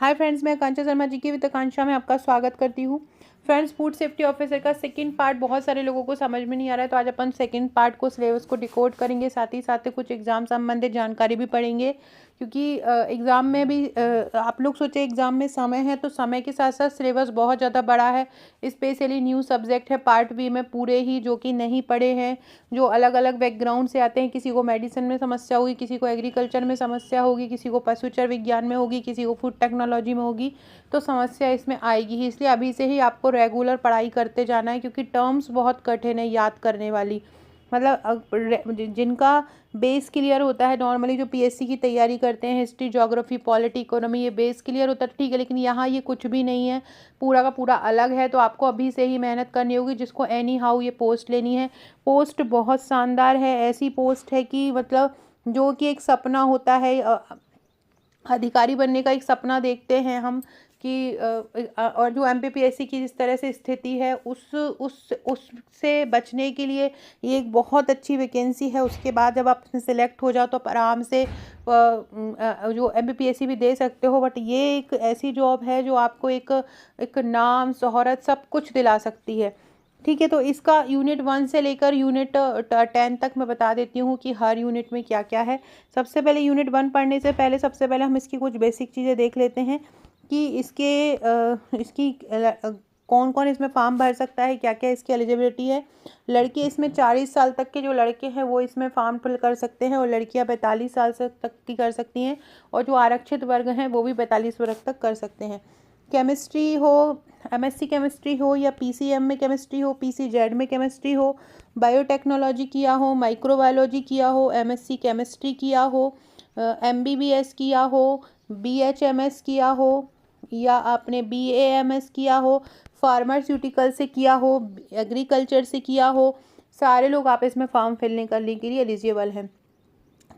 Hi friends, मैं आकांक्षा शर्मा जी की with आकांक्षा में आपका स्वागत करती हूँ। फ्रेंड्स, फूड सेफ्टी ऑफिसर का सेकंड पार्ट बहुत सारे लोगों को समझ में नहीं आ रहा है, तो आज अपन सेकंड पार्ट को सिलेबस को डिकोड करेंगे। साथ ही साथ कुछ एग्जाम संबंधित जानकारी भी पढ़ेंगे, क्योंकि एग्ज़ाम में भी आप लोग सोचे एग्ज़ाम में समय है, तो समय के साथ साथ सिलेबस बहुत ज़्यादा बड़ा है। स्पेशली न्यू सब्जेक्ट है पार्ट बी में पूरे ही, जो कि नहीं पढ़े हैं, जो अलग अलग बैकग्राउंड से आते हैं। किसी को मेडिसिन में समस्या होगी, किसी को एग्रीकल्चर में समस्या होगी, किसी को पशुचर विज्ञान में होगी, किसी को फूड टेक्नोलॉजी में होगी, तो समस्या इसमें आएगी ही। इसलिए अभी से ही आपको रेगुलर पढ़ाई करते जाना है, क्योंकि टर्म्स बहुत कठिन है याद करने वाली। मतलब जिनका बेस क्लियर होता है, नॉर्मली जो पीएससी की तैयारी करते हैं, हिस्ट्री, ज्योग्राफी, पॉलिटी, इकोनॉमी, ये बेस क्लियर होता है ठीक है, लेकिन यहाँ ये कुछ भी नहीं है, पूरा का पूरा अलग है। तो आपको अभी से ही मेहनत करनी होगी, जिसको एनी हाउ ये पोस्ट लेनी है। पोस्ट बहुत शानदार है, ऐसी पोस्ट है कि मतलब जो कि एक सपना होता है, अधिकारी बनने का एक सपना देखते हैं हम कि और जो एमपीपीएससी की जिस तरह से स्थिति है, उससे बचने के लिए ये एक बहुत अच्छी वैकेंसी है। उसके बाद जब आप इसमें सेलेक्ट हो जाओ तो आप आराम से जो एमपीपीएससी भी दे सकते हो। बट ये एक ऐसी जॉब है जो आपको एक एक नाम, शोहरत, सब कुछ दिला सकती है। ठीक है, तो इसका यूनिट 1 से लेकर यूनिट 10 तक मैं बता देती हूँ कि हर यूनिट में क्या क्या है। सबसे पहले यूनिट 1 पढ़ने से पहले सबसे पहले हम इसकी कुछ बेसिक चीज़ें देख लेते हैं कि इसकी कौन कौन इसमें फॉर्म भर सकता है, क्या क्या इसकी एलिजिबिलिटी है। लड़के इसमें 40 साल तक के जो लड़के हैं वो इसमें फॉर्म फिल कर सकते हैं, और लड़कियां 45 साल से तक की कर सकती हैं, और जो आरक्षित वर्ग हैं वो भी 45 वर्ग तक कर सकते हैं। केमिस्ट्री हो, एमएससी केमिस्ट्री हो, या पीसीएम में केमिस्ट्री हो, पीसीजेड में केमिस्ट्री हो, बायोटेक्नोलॉजी किया हो, माइक्रोबायोलॉजी किया हो, एमएससी केमिस्ट्री किया हो, एमबीबीएस किया हो, बीएचएमएस किया हो, या आपने बीएएमएस किया हो, फार्मास्यूटिकल से किया हो, एग्रीकल्चर से किया हो, सारे लोग आप इसमें फॉर्म फिलने करने के लिए एलिजिबल हैं।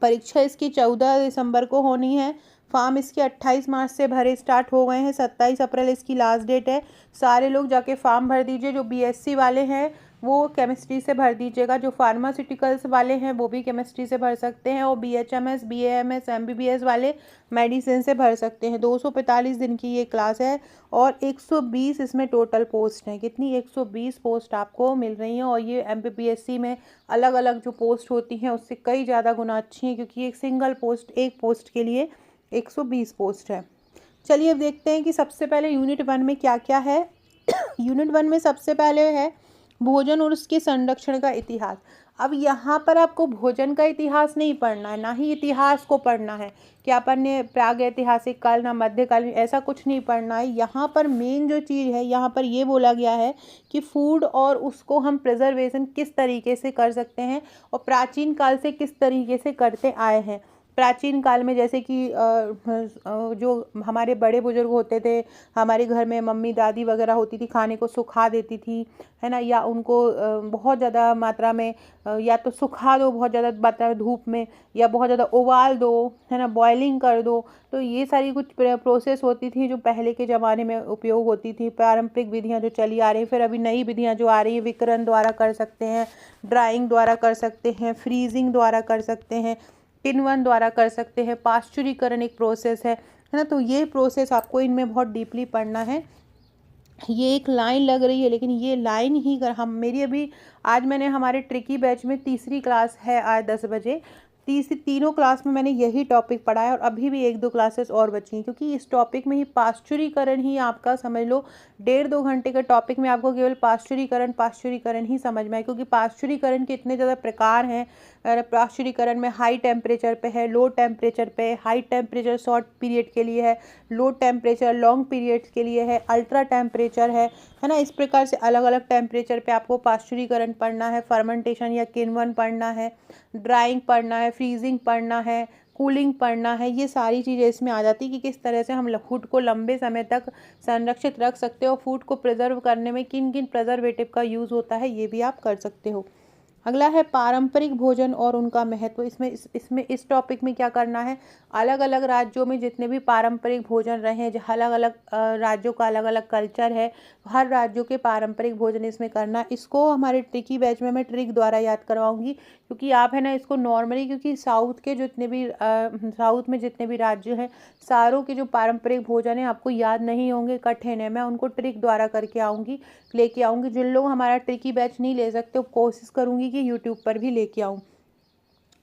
परीक्षा इसकी 14 दिसंबर को होनी है। फॉर्म इसके 28 मार्च से भरे स्टार्ट हो गए हैं, 27 अप्रैल इसकी लास्ट डेट है। सारे लोग जाके फॉर्म भर दीजिए। जो बीएससी वाले हैं वो केमिस्ट्री से भर दीजिएगा, जो फार्मास्यूटिकल्स वाले हैं वो भी केमिस्ट्री से भर सकते हैं, और बीएचएमएस, बीएएमएस, एमबीबीएस वाले मेडिसिन से भर सकते हैं। 245 दिन की ये क्लास है, और 120 इसमें टोटल पोस्ट हैं। कितनी? 120 पोस्ट आपको मिल रही हैं, और ये एमपीपीएससी में अलग अलग जो पोस्ट होती हैं उससे कई ज़्यादा गुना अच्छी हैं, क्योंकि एक सिंगल पोस्ट, एक पोस्ट के लिए 120 पोस्ट है। चलिए अब देखते हैं कि सबसे पहले यूनिट 1 में क्या क्या है। यूनिट 1 में सबसे पहले है भोजन और उसके संरक्षण का इतिहास। अब यहाँ पर आपको भोजन का इतिहास नहीं पढ़ना है, ना ही इतिहास को पढ़ना है कि अपन ने प्राग ऐतिहासिक काल, ना मध्यकालीन, ऐसा कुछ नहीं पढ़ना है। यहाँ पर मेन जो चीज़ है, यहाँ पर ये बोला गया है कि फूड और उसको हम प्रिजर्वेशन किस तरीके से कर सकते हैं, और प्राचीन काल से किस तरीके से करते आए हैं। प्राचीन काल में जैसे कि जो हमारे बड़े बुजुर्ग होते थे, हमारे घर में मम्मी दादी वगैरह होती थी, खाने को सुखा देती थी, है ना, या उनको बहुत ज़्यादा मात्रा में या तो सुखा दो बहुत ज़्यादा मात्रा में धूप में, या बहुत ज़्यादा उबाल दो, है ना, बॉयलिंग कर दो। तो ये सारी कुछ प्रोसेस होती थी जो पहले के ज़माने में उपयोग होती थी। पारंपरिक विधियाँ जो चली आ रही हैं, फिर अभी नई विधियाँ जो आ रही हैं, विकिरण द्वारा कर सकते हैं, ड्राइंग द्वारा कर सकते हैं, फ्रीजिंग द्वारा कर सकते हैं, किण्वन द्वारा कर सकते हैं, पाश्चुरीकरण एक प्रोसेस है ना। तो ये प्रोसेस आपको इनमें बहुत डीपली पढ़ना है। ये एक लाइन लग रही है, लेकिन ये लाइन ही हम मेरी अभी आज मैंने हमारे ट्रिकी बैच में तीसरी क्लास है आज 10 बजे, तीनों क्लास में मैंने यही टॉपिक पढ़ा है, और अभी भी 1-2 क्लासेस और बची हैं, क्योंकि इस टॉपिक में ही पाश्चुरीकरण ही आपका समझ लो 1.5-2 घंटे के टॉपिक में आपको केवल पाश्चुरीकरण ही समझ में आए, क्योंकि पाश्चुरीकरण के इतने ज़्यादा प्रकार हैं। पाश्चुरीकरण में हाई टेम्परेचर पे है, लो टेम्परेचर पे, हाई टेम्परेचर शॉर्ट पीरियड के लिए है, लो टेम्परेचर लॉन्ग पीरियड्स के लिए है, अल्ट्रा टेम्परेचर है ना। इस प्रकार से अलग अलग टेम्परेचर पे आपको पाश्चुरीकरण पढ़ना है, फर्मेंटेशन या किण्वन पढ़ना है, ड्राइंग पढ़ना है, फ्रीजिंग पढ़ना है, कूलिंग पढ़ना है। ये सारी चीज़ें इसमें आ जाती कि किस तरह से हम फूड को लंबे समय तक संरक्षित रख सकते हो, फूड को प्रिजर्व करने में किन किन प्रिजर्वेटिव का यूज़ होता है, ये भी आप कर सकते हो। अगला है पारंपरिक भोजन और उनका महत्व। इसमें इस टॉपिक में क्या करना है, अलग अलग राज्यों में जितने भी पारंपरिक भोजन रहे हैं, अलग अलग राज्यों का अलग अलग कल्चर है, हर राज्यों के पारंपरिक भोजन इसमें करना। इसको हमारे ट्रिकी बैच में मैं ट्रिक द्वारा याद करवाऊंगी, क्योंकि आप है ना इसको नॉर्मली, क्योंकि साउथ में जितने भी राज्य हैं, सारों के जो पारंपरिक भोजन है आपको याद नहीं होंगे, कठिन है। मैं उनको ट्रिक द्वारा लेके आऊँगी। जिन लोग हमारा ट्रिकी बैच नहीं ले सकते, कोशिश करूँगी कि यूट्यूब पर भी लेके आऊँ।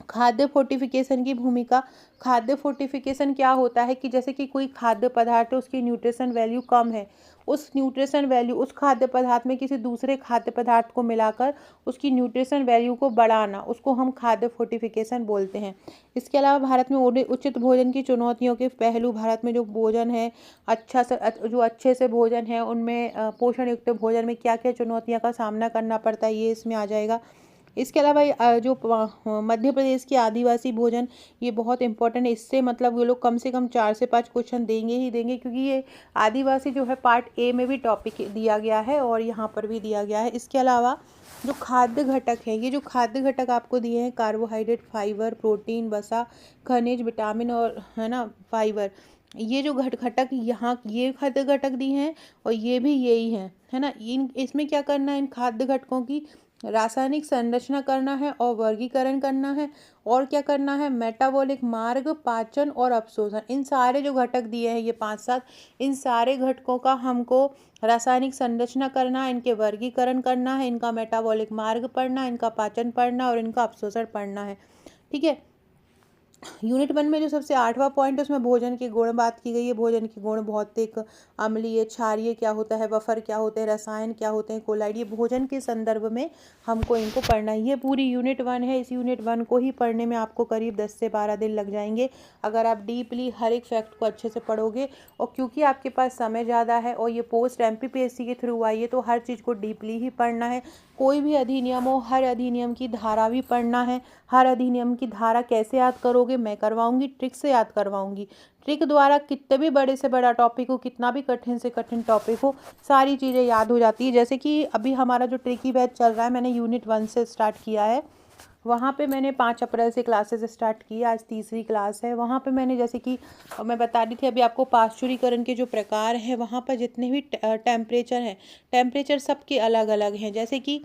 खाद्य फोर्टिफिकेशन की भूमिका। खाद्य फोर्टिफिकेशन क्या होता है कि जैसे कि कोई खाद्य पदार्थ है, उसकी न्यूट्रिशन वैल्यू कम है, उस खाद्य पदार्थ में किसी दूसरे खाद्य पदार्थ को मिलाकर उसकी न्यूट्रिशन वैल्यू को बढ़ाना, उसको हम खाद्य फोर्टिफिकेशन बोलते हैं। इसके अलावा भारत में उचित भोजन की चुनौतियों के पहलू। भारत में जो भोजन है जो अच्छे से भोजन है, उनमें पोषण युक्त भोजन में क्या क्या चुनौतियों का सामना करना पड़ता है, ये इसमें आ जाएगा। इसके अलावा जो मध्य प्रदेश की आदिवासी भोजन, ये बहुत इंपॉर्टेंट है। इससे मतलब ये लोग कम से कम 4 से 5 क्वेश्चन देंगे ही देंगे, क्योंकि ये आदिवासी जो है पार्ट ए में भी टॉपिक दिया गया है और यहाँ पर भी दिया गया है। इसके अलावा जो खाद्य घटक है, ये जो खाद्य घटक आपको दिए हैं, कार्बोहाइड्रेट, फाइबर, प्रोटीन, वसा, खनिज, विटामिन और है ना फाइबर, ये जो घटक यहाँ ये खाद्य घटक दिए हैं और ये भी यही हैं, है ना। इसमें क्या करना है, इन खाद्य घटकों की रासायनिक संरचना करना है और वर्गीकरण करना है, और क्या करना है, मेटाबॉलिक मार्ग, पाचन और अवशोषण। इन सारे जो घटक दिए हैं ये 5-7, इन सारे घटकों का हमको रासायनिक संरचना करना है, इनके वर्गीकरण करना है, इनका मेटाबॉलिक मार्ग पढ़ना, इनका पाचन पढ़ना और इनका अवशोषण पढ़ना है। ठीक है। यूनिट 1 में जो सबसे 8वां पॉइंट है, उसमें भोजन के गुण बात की गई है। भोजन के गुण भौतिक, अम्लीय, क्षारीय क्या होता है, बफर क्या होते हैं, रसायन क्या होते हैं, कोलाइड, ये भोजन के संदर्भ में हमको इनको पढ़ना है। ये पूरी यूनिट 1 है। इस यूनिट 1 को ही पढ़ने में आपको करीब 10 से 12 दिन लग जाएंगे, अगर आप डीपली हर एक फैक्ट को अच्छे से पढ़ोगे। और क्योंकि आपके पास समय ज़्यादा है और ये पोस्ट MPPSC के थ्रू आई है, तो हर चीज़ को डीपली ही पढ़ना है। कोई भी अधिनियम हो, हर अधिनियम की धारा भी पढ़ना है। हर अधिनियम की धारा कैसे याद करोगे, मैं करवाऊंगी, ट्रिक से याद करवाऊंगी। ट्रिक द्वारा कितने भी बड़े से बड़ा टॉपिक हो, कितना भी कठिन से कठिन टॉपिक हो, सारी चीज़ें याद हो जाती है। जैसे कि अभी हमारा जो ट्रिकी बैच चल रहा है, मैंने यूनिट 1 से स्टार्ट किया है। वहाँ पे मैंने 5 अप्रैल से क्लासेस स्टार्ट की, आज तीसरी क्लास है। वहाँ पे मैंने जैसे कि मैं बता रही थी अभी आपको, पाश्चुरीकरण के जो प्रकार हैं, वहाँ पर जितने भी टेम्परेचर हैं, टेम्परेचर सबके अलग अलग हैं। जैसे कि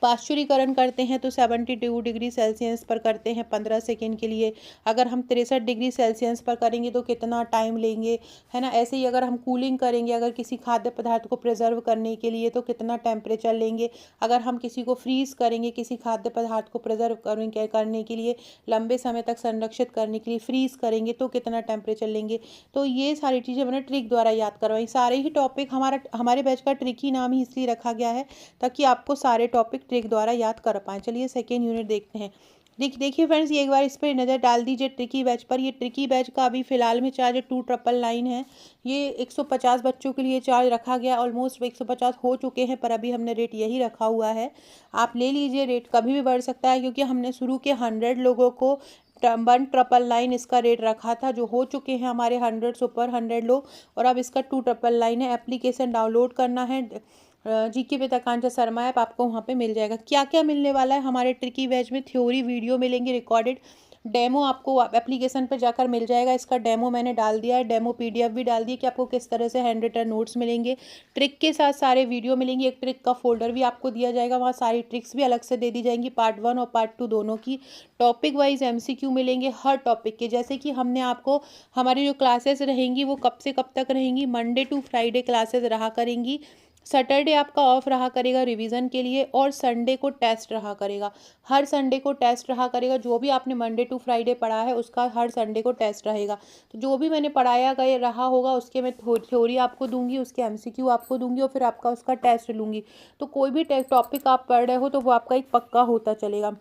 पाश्चुरीकरण करते हैं तो 72 डिग्री सेल्सियस पर करते हैं 15 सेकेंड के लिए। अगर हम 63 डिग्री सेल्सियस पर करेंगे तो कितना टाइम लेंगे, है ना। ऐसे ही अगर हम कूलिंग करेंगे, अगर किसी खाद्य पदार्थ को प्रिजर्व करने के लिए, तो कितना टेम्परेचर लेंगे। अगर हम किसी को फ्रीज करेंगे, किसी खाद्य पदार्थ को प्रिजर्व करने के लिए, लंबे समय तक संरक्षित करने के लिए फ्रीज करेंगे, तो कितना टेम्परेचर लेंगे। तो ये सारी चीज़ें मैंने ट्रिक द्वारा याद करवाई। सारे ही टॉपिक हमारे बैच का ट्रिक ही नाम ही इसलिए रखा गया है, ताकि आपको सारे टॉपिक ट्रिक द्वारा याद कर पाएँ। चलिए सेकेंड यूनिट देखते हैं। देखिए फ्रेंड्स, ये एक बार इस पर नज़र डाल दीजिए ट्रिकी बैच पर। ये ट्रिकी बैच का अभी फ़िलहाल में चार्ज 2999 है। ये 150 बच्चों के लिए चार्ज रखा गया। ऑलमोस्ट 150 हो चुके हैं, पर अभी हमने रेट यही रखा हुआ है। आप ले लीजिए, रेट कभी भी बढ़ सकता है, क्योंकि हमने शुरू के 100 लोगों को 1999 इसका रेट रखा था, जो हो चुके हैं हमारे 100 सुपर 100 लोग, और अब इसका 2999 है। एप्लीकेशन डाउनलोड करना है, GK with Akanksha Sharma app आपको वहाँ पे मिल जाएगा। क्या क्या मिलने वाला है हमारे ट्रिकी बैच में, थ्योरी वीडियो मिलेंगे रिकॉर्डेड, डेमो आपको एप्लीकेशन पर जाकर मिल जाएगा। इसका डेमो मैंने डाल दिया है, डेमो PDF भी डाल दिया कि आपको किस तरह से हैंड रिटन नोट्स मिलेंगे। ट्रिक के साथ सारे वीडियो मिलेंगे, एक ट्रिक का फोल्डर भी आपको दिया जाएगा, वहाँ सारी ट्रिक्स भी अलग से दे दी जाएंगी, पार्ट 1 और पार्ट 2 दोनों की। टॉपिक वाइज MCQ मिलेंगे हर टॉपिक के। जैसे कि हमने आपको, हमारी जो क्लासेस रहेंगी वो कब से कब तक रहेंगी, मंडे टू फ्राइडे क्लासेस रहा करेंगी। सैटरडे आपका ऑफ रहा करेगा रिवीजन के लिए, और संडे को टेस्ट रहा करेगा। हर संडे को टेस्ट रहा करेगा। जो भी आपने मंडे टू फ्राइडे पढ़ा है, उसका हर संडे को टेस्ट रहेगा। तो जो भी मैंने पढ़ाया गया रहा होगा, उसके मैं थ्योरी आपको दूंगी, उसके MCQ आपको दूंगी, और फिर आपका उसका टेस्ट लूँगी। तो कोई भी टॉपिक आप पढ़ रहे हो तो वो आपका एक पक्का होता चलेगा।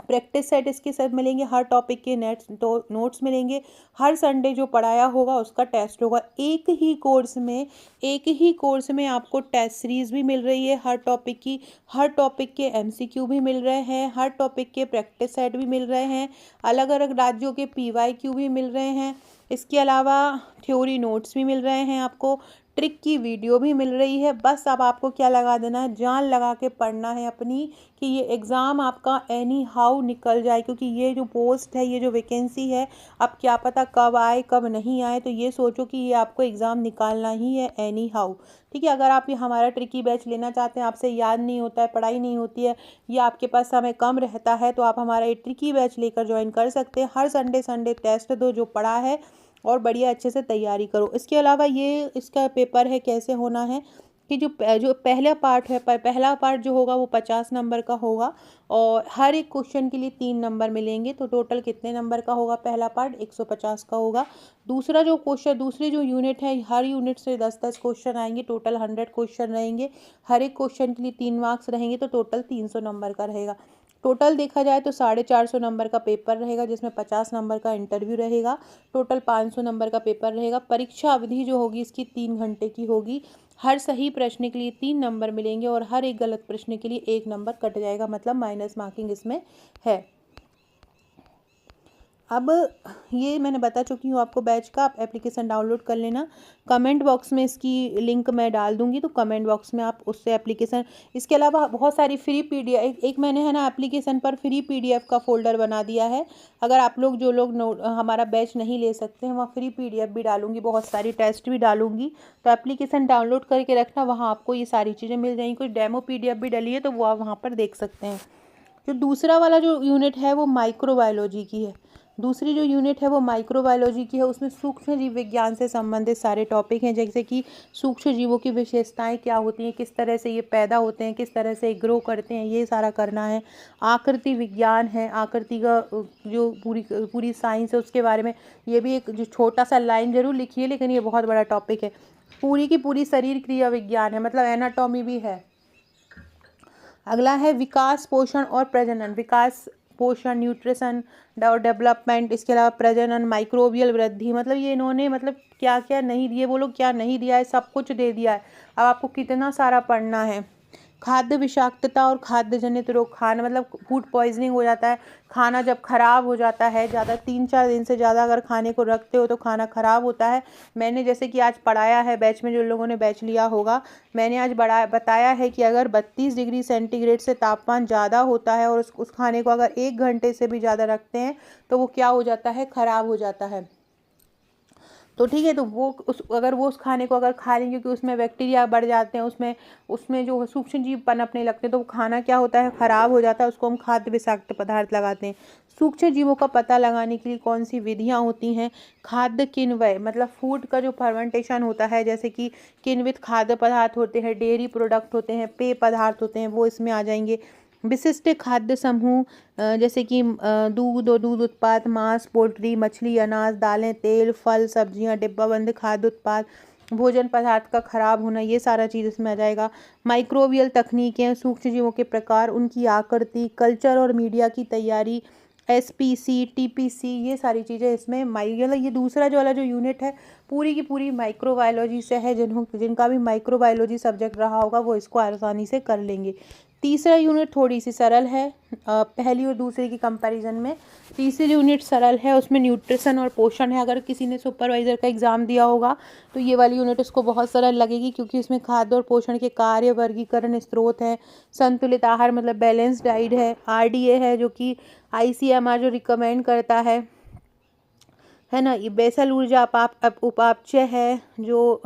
प्रैक्टिस सेट इसके साथ मिलेंगे, हर टॉपिक के नोट्स मिलेंगे। हर संडे जो पढ़ाया होगा उसका टेस्ट होगा। एक ही कोर्स में आपको टेस्ट सीरीज भी मिल रही है हर टॉपिक की, हर टॉपिक के MCQ भी मिल रहे हैं, हर टॉपिक के प्रैक्टिस सेट भी मिल रहे हैं, अलग अलग राज्यों के PYQ भी मिल रहे हैं। इसके अलावा थ्योरी नोट्स भी मिल रहे हैं आपको। ट्रिक की वीडियो भी मिल रही है। बस अब आपको क्या लगा देना है, जान लगा के पढ़ना है अपनी कि ये एग्ज़ाम आपका एनी हाउ निकल जाए, क्योंकि ये जो पोस्ट है, ये जो वैकेंसी है, अब क्या पता कब आए कब नहीं आए। तो ये सोचो कि ये आपको एग्ज़ाम निकालना ही है एनी हाउ। ठीक है, अगर आप ये हमारा ट्रिकी बैच लेना चाहते हैं, आपसे याद नहीं होता है, पढ़ाई नहीं होती है, या आपके पास समय कम रहता है, तो आप हमारा ये ट्रिकी बैच लेकर ज्वाइन कर सकते हैं। हर संडे टेस्ट दो, जो पढ़ा है और बढ़िया अच्छे से तैयारी करो। इसके अलावा ये इसका पेपर है कैसे होना है कि जो पहला पार्ट है, पहला पार्ट जो होगा वो 50 नंबर का होगा और हर एक क्वेश्चन के लिए 3 नंबर मिलेंगे। तो टोटल कितने नंबर का होगा? पहला पार्ट 150 का होगा। दूसरी जो यूनिट है, हर यूनिट से 10-10 क्वेश्चन आएंगे, टोटल 100 क्वेश्चन रहेंगे। हर एक क्वेश्चन के लिए 3 मार्क्स रहेंगे, तो टोटल 300 नंबर का रहेगा। टोटल देखा जाए तो 450 नंबर का पेपर रहेगा, जिसमें 50 नंबर का इंटरव्यू रहेगा। टोटल 500 नंबर का पेपर रहेगा। परीक्षा अवधि जो होगी इसकी 3 घंटे की होगी। हर सही प्रश्न के लिए 3 नंबर मिलेंगे और हर एक गलत प्रश्न के लिए 1 नंबर कट जाएगा, मतलब माइनस मार्किंग इसमें है। अब ये मैंने बता चुकी हूँ आपको बैच का। आप एप्लीकेशन डाउनलोड कर लेना। कमेंट बॉक्स में इसकी लिंक मैं डाल दूँगी, तो कमेंट बॉक्स में आप उससे एप्लीकेशन, इसके अलावा बहुत सारी फ्री पीडीएफ, एक मैंने है ना एप्लीकेशन पर फ्री पीडीएफ का फ़ोल्डर बना दिया है। अगर आप लोग जो लोग हमारा बैच नहीं ले सकते हैं, वहाँ फ्री पीडीएफ भी डालूँगी, बहुत सारी टेस्ट भी डालूँगी। तो एप्लीकेशन डाउनलोड करके रखना, वहाँ आपको ये सारी चीज़ें मिल जाएंगी। कुछ डेमो पीडीएफ भी डली है, तो वो आप वहाँ पर देख सकते हैं। जो दूसरा वाला जो यूनिट है वो माइक्रोबायोलॉजी की है। दूसरी जो यूनिट है वो माइक्रोबायोलॉजी की है। उसमें सूक्ष्म जीव विज्ञान से संबंधित सारे टॉपिक हैं, जैसे कि सूक्ष्म जीवों की विशेषताएं क्या होती हैं, किस तरह से ये पैदा होते हैं, किस तरह से ग्रो करते हैं, ये सारा करना है। आकृति विज्ञान है, आकृति का जो पूरी साइंस है उसके बारे में, ये भी एक जो छोटा सा लाइन जरूर लिखिए, लेकिन ये बहुत बड़ा टॉपिक है। पूरी की पूरी शरीर क्रिया विज्ञान है, मतलब एनाटॉमी भी है। अगला है विकास, पोषण और प्रजनन। विकास, पोषण, न्यूट्रिशन और डेवलपमेंट, इसके अलावा प्रजनन, माइक्रोबियल वृद्धि, मतलब ये इन्होंने मतलब क्या क्या नहीं दिए, वो लोग क्या नहीं दिया है, सब कुछ दे दिया है। अब आपको कितना सारा पढ़ना है। खाद्य विषाक्तता और खाद्य जनित रोग, खाना मतलब फूड पॉइजनिंग हो जाता है, खाना जब खराब हो जाता है, ज़्यादा 3-4 दिन से ज़्यादा अगर खाने को रखते हो तो खाना खराब होता है। मैंने जैसे कि आज पढ़ाया है बैच में, जो लोगों ने बैच लिया होगा, मैंने आज बताया है कि अगर 32 डिग्री सेंटीग्रेड से तापमान ज़्यादा होता है और उस खाने को अगर 1 घंटे से भी ज़्यादा रखते हैं तो वो क्या हो जाता है, ख़राब हो जाता है। तो ठीक है, तो अगर वो उस खाने को अगर खा लें, क्योंकि उसमें बैक्टीरिया बढ़ जाते हैं, उसमें जो सूक्ष्म जीव पनपने लगते हैं, तो वो खाना क्या होता है, ख़राब हो जाता है। उसको हम खाद्य विषाक्त पदार्थ लगाते हैं। सूक्ष्म जीवों का पता लगाने के लिए कौन सी विधियाँ होती हैं? खाद्य किण्वय, मतलब फूड का जो फर्मेंटेशन होता है, जैसे कि किण्वित खाद्य पदार्थ होते हैं, डेयरी प्रोडक्ट होते हैं, पेय पदार्थ होते हैं, वो इसमें आ जाएंगे। विशिष्ट खाद्य समूह, जैसे कि दूध और दूध उत्पाद, मांस, पोल्ट्री, मछली, अनाज, दालें, तेल, फल, सब्जियां, डिब्बाबंद खाद्य उत्पाद, भोजन पदार्थ का खराब होना, ये सारा चीज़ इसमें आ जाएगा। माइक्रोबियल तकनीकें, सूक्ष्म जीवों के प्रकार, उनकी आकृति, कल्चर और मीडिया की तैयारी, एसपीसी, टीपीसी, ये सारी चीज़ें इसमें ये दूसरा जो वाला जो यूनिट है पूरी की पूरी माइक्रोबायोलॉजी से है। जिनका भी माइक्रोबायोलॉजी सब्जेक्ट रहा होगा वो इसको आसानी से कर लेंगे। तीसरा यूनिट थोड़ी सी सरल है, पहली और दूसरी की कंपैरिजन में तीसरी यूनिट सरल है। उसमें न्यूट्रिशन और पोषण है। अगर किसी ने सुपरवाइज़र का एग्ज़ाम दिया होगा तो ये वाली यूनिट उसको बहुत सरल लगेगी, क्योंकि इसमें खाद्य और पोषण के कार्य, वर्गीकरण, स्रोत है, संतुलित आहार मतलब बैलेंस डाइट है, आरडीए है जो कि आईसीएमआर जो रिकमेंड करता है ना, ये बेसल ऊर्जा उपापचय है, जो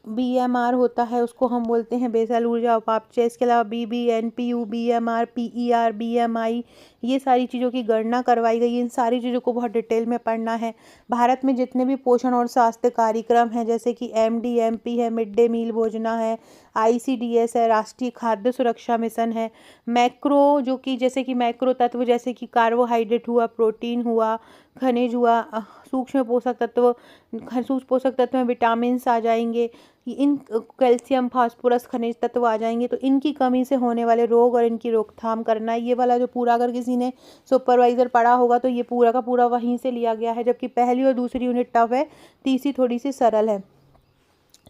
बीएमआर होता है उसको हम बोलते हैं बेसल ऊर्जा उपापचय। इसके अलावा बीबीएनपीयू, बीएमआर, पीईआर, बीएमआई, ये सारी चीज़ों की गणना करवाई गई है। इन सारी चीज़ों को बहुत डिटेल में पढ़ना है। भारत में जितने भी पोषण और स्वास्थ्य कार्यक्रम हैं, जैसे कि एमडीएमपी है, मिड डे मील योजना है, आईसीडीएस है, राष्ट्रीय खाद्य सुरक्षा मिशन है, मैक्रो जो कि जैसे कि मैक्रो तत्व जैसे कि कार्बोहाइड्रेट हुआ, प्रोटीन हुआ, खनिज हुआ, सूक्ष्म पोषक तत्व में विटामिन आ जाएंगे, इन कैल्शियम, फास्फोरस, खनिज तत्व आ जाएंगे। तो इनकी कमी से होने वाले रोग और इनकी रोकथाम करना है। ये वाला जो पूरा अगर किसी ने सुपरवाइज़र पढ़ा होगा तो ये पूरा का पूरा वहीं से लिया गया है, जबकि पहली और दूसरी यूनिट टफ है, तीसरी थोड़ी सी सरल है।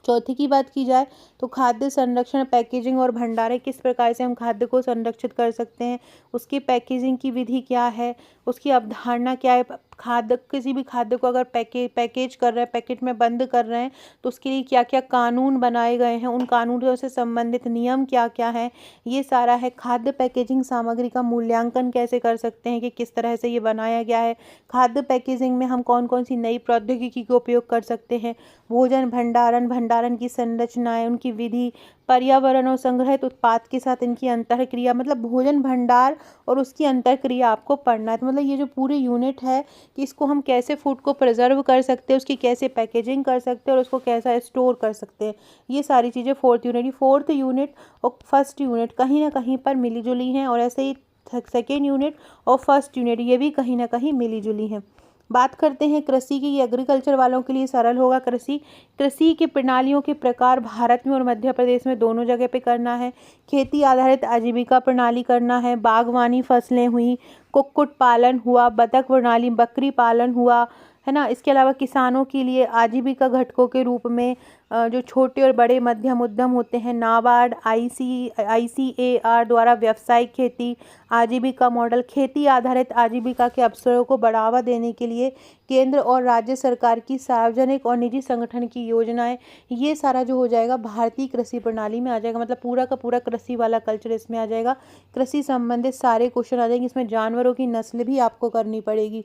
चौथी की बात की जाए तो खाद्य संरक्षण, पैकेजिंग और भंडारण, किस प्रकार से हम खाद्य को संरक्षित कर सकते हैं, उसकी पैकेजिंग की विधि क्या है, उसकी अवधारणा क्या है, खाद्य, किसी भी खाद्य को अगर पैकेज कर रहे हैं, पैकेट में बंद कर रहे हैं, तो उसके लिए क्या क्या कानून बनाए गए हैं, उन कानूनों से संबंधित नियम क्या क्या हैं, ये सारा है। खाद्य पैकेजिंग सामग्री का मूल्यांकन कैसे कर सकते हैं कि किस तरह से ये बनाया गया है। खाद्य पैकेजिंग में हम कौन कौन सी नई प्रौद्योगिकी का उपयोग कर सकते हैं। भोजन भंडारण की संरचनाएं, उनकी विधि, पर्यावरण और संग्रहित उत्पाद के साथ इनकी अंतःक्रिया, मतलब भोजन भंडार और उसकी अंतःक्रिया आपको पढ़ना है। तो मतलब ये जो पूरी यूनिट है कि इसको हम कैसे फूड को प्रिजर्व कर सकते हैं, उसकी कैसे पैकेजिंग कर सकते हैं और उसको कैसा स्टोर कर सकते हैं, ये सारी चीज़ें फोर्थ यूनिट और फर्स्ट यूनिट कहीं ना कहीं पर मिली जुली हैं, और ऐसे ही सेकेंड यूनिट और फर्स्ट यूनिट ये भी कहीं ना कहीं मिली जुली हैं। बात करते हैं कृषि की। ये एग्रीकल्चर वालों के लिए सरल होगा। कृषि की प्रणालियों के प्रकार भारत में और मध्य प्रदेश में दोनों जगह पे करना है। खेती आधारित आजीविका प्रणाली करना है। बागवानी फसलें हुई, कुक्कुट पालन हुआ, बतख प्रणाली, बकरी पालन हुआ, है ना। इसके अलावा किसानों के लिए आजीविका घटकों के रूप में जो छोटे और बड़े मध्यम उद्यम होते हैं, नाबार्ड, ICAR द्वारा व्यावसायिक खेती आजीविका मॉडल, खेती आधारित आजीविका के अवसरों को बढ़ावा देने के लिए केंद्र और राज्य सरकार की सार्वजनिक और निजी संगठन की योजनाएं, ये सारा जो हो जाएगा भारतीय कृषि प्रणाली में आ जाएगा। मतलब पूरा का पूरा कृषि वाला कल्चर इसमें आ जाएगा। कृषि संबंधित सारे क्वेश्चन आ जाएंगे। इसमें जानवरों की नस्ल भी आपको करनी पड़ेगी।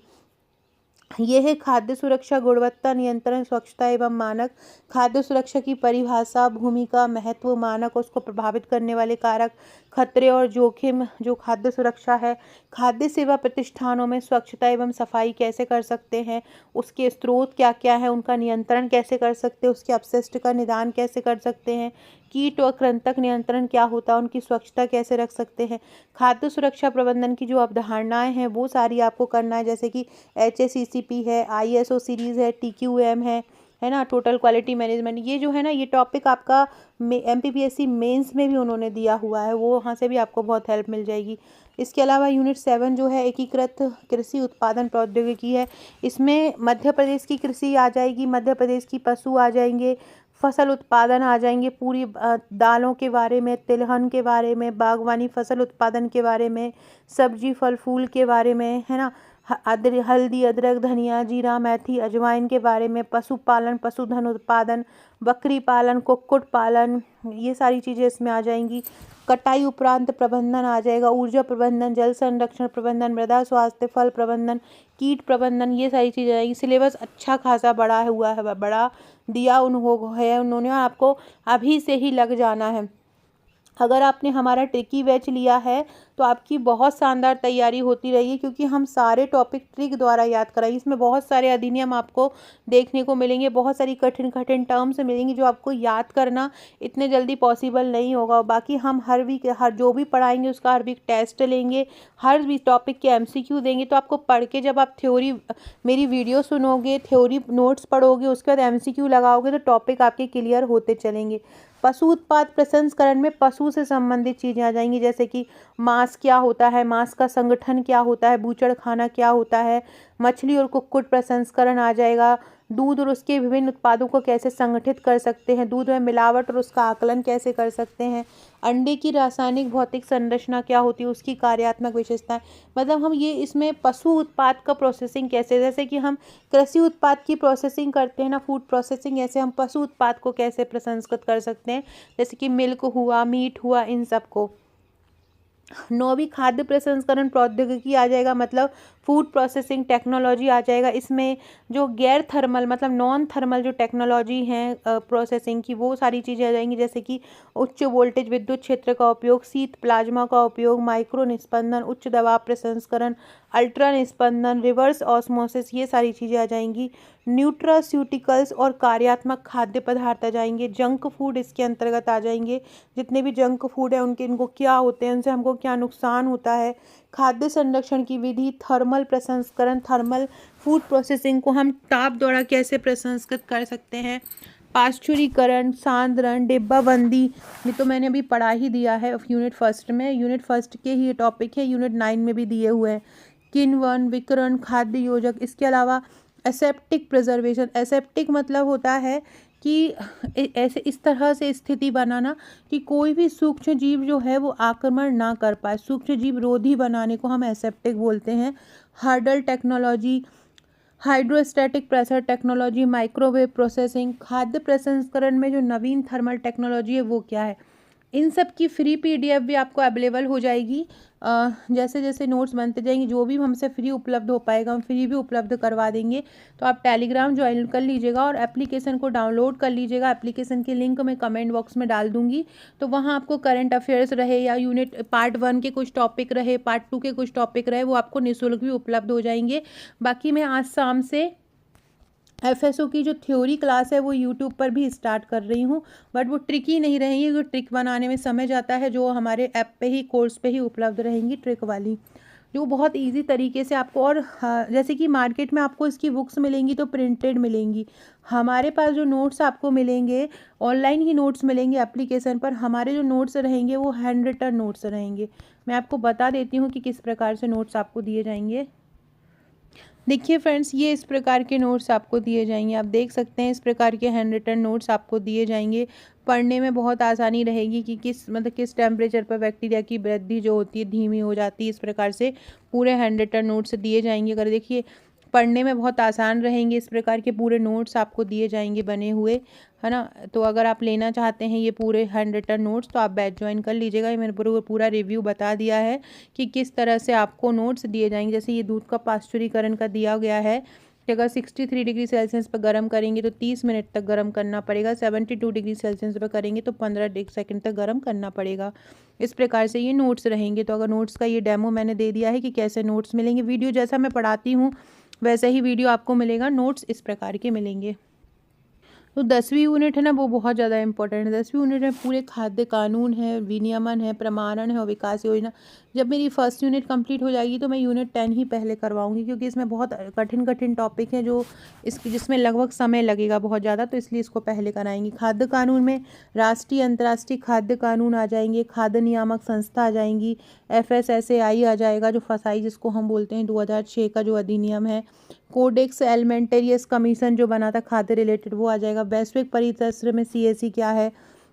ये है खाद्य सुरक्षा, गुणवत्ता नियंत्रण, स्वच्छता एवं मानक। खाद्य सुरक्षा की परिभाषा, भूमिका, महत्व, मानक, उसको प्रभावित करने वाले कारक, खतरे और जोखिम जो खाद्य सुरक्षा है। खाद्य सेवा प्रतिष्ठानों में स्वच्छता एवं सफाई कैसे कर सकते हैं, उसके स्रोत क्या क्या है, उनका नियंत्रण कैसे कर सकते हैं, उसके अपशिष्ट का निदान कैसे कर सकते हैं, कीट और कृंतक नियंत्रण क्या होता है, उनकी स्वच्छता कैसे रख सकते हैं। खाद्य सुरक्षा प्रबंधन की जो अवधारणाएं हैं वो सारी आपको करना है, जैसे कि HACCP है, ISO सीरीज़ है, TQM है ना, टोटल क्वालिटी मैनेजमेंट। ये जो है ना, ये टॉपिक आपका MPPSC मेंस में भी उन्होंने दिया हुआ है, वो वहाँ से भी आपको बहुत हेल्प मिल जाएगी। इसके अलावा यूनिट 7 जो है एकीकृत कृषि उत्पादन प्रौद्योगिकी है। इसमें मध्य प्रदेश की कृषि आ जाएगी, मध्य प्रदेश की पशु आ जाएंगे, फसल उत्पादन आ जाएंगे, पूरी दालों के बारे में, तिलहन के बारे में, बागवानी फसल उत्पादन के बारे में, सब्जी फल फूल के बारे में, है ना, हल्दी, अदरक, धनिया, जीरा, मेथी, अजवाइन के बारे में, पशुपालन, पशुधन उत्पादन, बकरी पालन, कुक्कुट पालन, ये सारी चीज़ें इसमें आ जाएंगी। कटाई उपरांत प्रबंधन आ जाएगा, ऊर्जा प्रबंधन, जल संरक्षण प्रबंधन, मृदा स्वास्थ्य, फल प्रबंधन, कीट प्रबंधन, ये सारी चीज़ें आएंगी। सिलेबस अच्छा खासा बड़ा हुआ है, बड़ा दिया उन्होंने, आपको अभी से ही लग जाना है। अगर आपने हमारा ट्रिकी बैच लिया है तो आपकी बहुत शानदार तैयारी होती रहेगी, क्योंकि हम सारे टॉपिक ट्रिक द्वारा याद कराएंगे। इसमें बहुत सारे अधिनियम आपको देखने को मिलेंगे, बहुत सारी कठिन कठिन टर्म्स मिलेंगी जो आपको याद करना इतने जल्दी पॉसिबल नहीं होगा। बाकी हम हर वीक जो भी पढ़ाएंगे उसका हर वीक टेस्ट लेंगे, हर वीक टॉपिक के MCQ देंगे। तो आपको पढ़ के जब आप थ्योरी मेरी वीडियो सुनोगे, थ्योरी नोट्स पढ़ोगे, उसके बाद MCQ लगाओगे, तो टॉपिक आपके क्लियर होते चलेंगे। पशु उत्पाद प्रसंस्करण में पशु से संबंधित चीज़ें आ जाएंगी, जैसे कि मांस क्या होता है, मांस का संगठन क्या होता है, बूचड़खाना क्या होता है, मछली और कुक्कुट प्रसंस्करण आ जाएगा, दूध और उसके विभिन्न उत्पादों को कैसे संगठित कर सकते हैं, दूध में मिलावट और उसका आकलन कैसे कर सकते हैं, अंडे की रासायनिक भौतिक संरचना क्या होती है, उसकी कार्यात्मक विशेषताएं। मतलब हम ये इसमें पशु उत्पाद का प्रोसेसिंग कैसे, जैसे कि हम कृषि उत्पाद की प्रोसेसिंग करते हैं ना, फूड प्रोसेसिंग, ऐसे हम पशु उत्पाद को कैसे प्रसंस्कृत कर सकते हैं, जैसे कि मिल्क हुआ, मीट हुआ, इन सब को। 9वीं खाद्य प्रसंस्करण प्रौद्योगिकी आ जाएगा, मतलब फूड प्रोसेसिंग टेक्नोलॉजी आ जाएगा। इसमें जो गैर थर्मल मतलब नॉन थर्मल जो टेक्नोलॉजी हैं प्रोसेसिंग की, वो सारी चीज़ें आ जाएंगी, जैसे कि उच्च वोल्टेज विद्युत क्षेत्र का उपयोग, शीत प्लाज्मा का उपयोग, माइक्रो निस्पंदन, उच्च दबाव प्रसंस्करण, अल्ट्रा निस्पंदन, रिवर्स ऑस्मोसिस, ये सारी चीज़ें आ जाएंगी। न्यूट्रास्यूटिकल्स और कार्यात्मक खाद्य पदार्थ आ जाएंगे। जंक फूड इसके अंतर्गत आ जाएंगे, जितने भी जंक फूड है उनके इनको क्या होते हैं, उनसे हमको क्या नुकसान होता है। खाद्य संरक्षण की विधि, थर्मल प्रसंस्करण, थर्मल फूड प्रोसेसिंग को हम ताप द्वारा कैसे प्रसंस्कृत कर सकते हैं, पाश्चुरीकरण, सांद्रण, डिब्बाबंदी, ये तो मैंने अभी पढ़ा ही दिया है यूनिट फर्स्ट में, यूनिट फर्स्ट के ही ये टॉपिक है, यूनिट 9 में भी दिए हुए हैं। किण्वन, विकिरण, खाद्य योजक, इसके अलावा एसेप्टिक प्रिजर्वेशन। एसेप्टिक मतलब होता है कि ऐसे इस तरह से स्थिति बनाना कि कोई भी सूक्ष्म जीव जो है वो आक्रमण ना कर पाए, सूक्ष्म जीव रोधी बनाने को हम एसेप्टिक बोलते हैं। Hurdle technology, hydrostatic pressure technology, microwave processing, खाद्य प्रसंस्करण में जो नवीन थर्मल टेक्नोलॉजी है वो क्या है, इन सब की फ्री पीडीएफ भी आपको अवेलेबल हो जाएगी। जैसे जैसे नोट्स बनते जाएंगे, जो भी हमसे फ्री उपलब्ध हो पाएगा हम फ्री भी उपलब्ध करवा देंगे। तो आप टेलीग्राम ज्वाइन कर लीजिएगा और एप्लीकेशन को डाउनलोड कर लीजिएगा। एप्लीकेशन की लिंक मैं कमेंट बॉक्स में डाल दूंगी। तो वहाँ आपको करंट अफेयर्स रहे या यूनिट पार्ट 1 के कुछ टॉपिक रहे, पार्ट 2 के कुछ टॉपिक रहे, वो आपको निःशुल्क भी उपलब्ध हो जाएंगे। बाकी मैं आज शाम से एफएसओ की जो थ्योरी क्लास है वो यूट्यूब पर भी स्टार्ट कर रही हूँ, बट वो ट्रिकी नहीं रहेंगी, जो ट्रिक बनाने में समय जाता है, जो हमारे ऐप पे ही कोर्स पे ही उपलब्ध रहेंगी ट्रिक वाली, जो बहुत इजी तरीके से आपको। और जैसे कि मार्केट में आपको इसकी बुक्स मिलेंगी तो प्रिंटेड मिलेंगी, हमारे पास जो नोट्स आपको मिलेंगे ऑनलाइन ही नोट्स मिलेंगे एप्लीकेशन पर। हमारे जो नोट्स रहेंगे वो हैंड रिटन नोट्स रहेंगे। मैं आपको बता देती हूँ कि किस प्रकार से नोट्स आपको दिए जाएंगे। देखिए फ्रेंड्स, ये इस प्रकार के नोट्स आपको दिए जाएंगे, आप देख सकते हैं इस प्रकार के हैंड रिटन नोट्स आपको दिए जाएंगे। पढ़ने में बहुत आसानी रहेगी कि किस टेम्परेचर पर बैक्टीरिया की वृद्धि जो होती है धीमी हो जाती है। इस प्रकार से पूरे हैंड रिटन नोट्स दिए जाएंगे। अगर देखिए पढ़ने में बहुत आसान रहेंगे, इस प्रकार के पूरे नोट्स आपको दिए जाएंगे बने हुए, है ना। तो अगर आप लेना चाहते हैं ये पूरे हैंड रिटन नोट्स तो आप बैच ज्वाइन कर लीजिएगा। ये मैंने पूरा रिव्यू बता दिया है कि किस तरह से आपको नोट्स दिए जाएंगे। जैसे ये दूध का पाश्चुरीकरण का दिया गया है कि अगर 63 डिग्री सेल्सियस पर गर्म करेंगे तो 30 मिनट तक गर्म करना पड़ेगा, 72 डिग्री सेल्सियस पर करेंगे तो 15 सेकंड तक गर्म करना पड़ेगा। इस प्रकार से ये नोट्स रहेंगे। तो अगर नोट्स का ये डेमो मैंने दे दिया है कि कैसे नोट्स मिलेंगे, वीडियो जैसा मैं पढ़ाती हूँ वैसा ही वीडियो आपको मिलेगा, नोट्स इस प्रकार के मिलेंगे। तो 10वीं यूनिट है ना, वो बहुत ज़्यादा इंपॉर्टेंट है। 10वीं यूनिट में पूरे खाद्य कानून है, विनियमन है, प्रमाणन है और विकास योजना। जब मेरी फर्स्ट यूनिट कंप्लीट हो जाएगी तो मैं यूनिट 10 ही पहले करवाऊंगी, क्योंकि इसमें बहुत कठिन कठिन टॉपिक हैं जो जिसमें लगभग समय लगेगा बहुत ज़्यादा, तो इसलिए इसको पहले कराएंगी। खाद्य कानून में राष्ट्रीय अंतर्राष्ट्रीय खाद्य कानून आ जाएंगे, खाद्य नियामक संस्था आ जाएंगी, FSSAI आ जाएगा जो फसाई जिसको हम बोलते हैं, 2006 का जो अधिनियम है। कोडेक्स एलिमेंटेरियस कमीशन जो बना था खाद्य रिलेटेड वो आ जाएगा। वैश्विक परिदृश्य में CSE क्या है,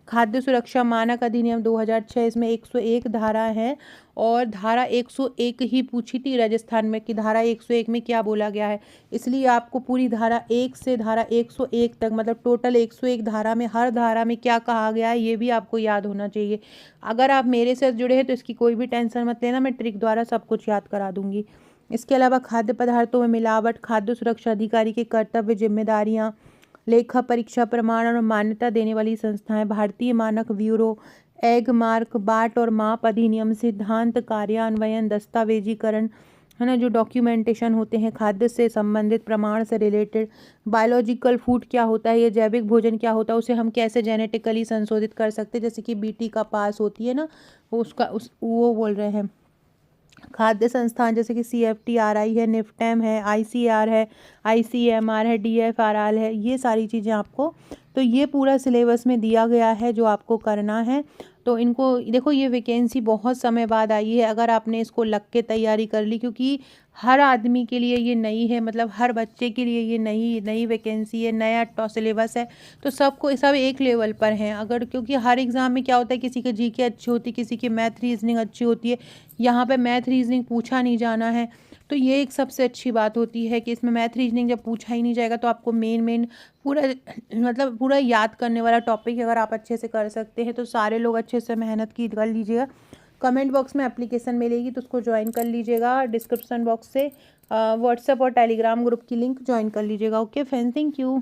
खाद्य सुरक्षा मानक अधिनियम 2006, इसमें 101 धारा है और धारा 101 ही पूछी थी राजस्थान में कि धारा 101 में क्या बोला गया है, इसलिए आपको पूरी धारा 1 से धारा 101 तक मतलब टोटल 101 धारा में हर धारा में क्या कहा गया है ये भी आपको याद होना चाहिए। अगर आप मेरे साथ जुड़े हैं तो इसकी कोई भी टेंशन मत लेना, मैं ट्रिक द्वारा सब कुछ याद करा दूंगी। इसके अलावा खाद्य पदार्थों में मिलावट, खाद्य सुरक्षा अधिकारी की कर्तव्य जिम्मेदारियां, लेखा परीक्षा प्रमाणन और मान्यता देने वाली संस्थाएं, भारतीय मानक ब्यूरो, एग मार्क, बाट और माप अधिनियम, सिद्धांत कार्यान्वयन, दस्तावेजीकरण, है ना, जो डॉक्यूमेंटेशन होते हैं खाद्य से संबंधित प्रमाण से रिलेटेड, बायोलॉजिकल फूड क्या होता है, ये जैविक भोजन क्या होता है, उसे हम कैसे जेनेटिकली संशोधित कर सकते हैं, जैसे कि BT का पास होती है ना, वो बोल रहे हैं। खाद्य संस्थान जैसे कि CFTRI है, निफ्टेम है, ICR है, ICMR है, DFRL है, ये सारी चीज़ें आपको, तो ये पूरा सिलेबस में दिया गया है जो आपको करना है। तो इनको देखो, ये वैकेंसी बहुत समय बाद आई है, अगर आपने इसको लग के तैयारी कर ली, क्योंकि हर आदमी के लिए ये नई है, मतलब हर बच्चे के लिए ये नई वैकेंसी है, नया सिलेबस है, तो सबको सब एक लेवल पर हैं। अगर क्योंकि हर एग्ज़ाम में क्या होता है, किसी के GK अच्छी होती है, किसी की मैथ रीजनिंग अच्छी होती है, यहाँ पे मैथ रीजनिंग पूछा नहीं जाना है, तो ये एक सबसे अच्छी बात होती है कि इसमें मैथ रीजनिंग जब पूछा ही नहीं जाएगा तो आपको मेन पूरा मतलब पूरा याद करने वाला टॉपिक अगर आप अच्छे से कर सकते हैं तो सारे लोग अच्छे से मेहनत की कर लीजिएगा। कमेंट बॉक्स में एप्लीकेशन मिलेगी तो उसको ज्वाइन कर लीजिएगा, डिस्क्रिप्शन बॉक्स से व्हाट्सएप और टेलीग्राम ग्रुप की लिंक ज्वाइन कर लीजिएगा। Okay friends, thank you.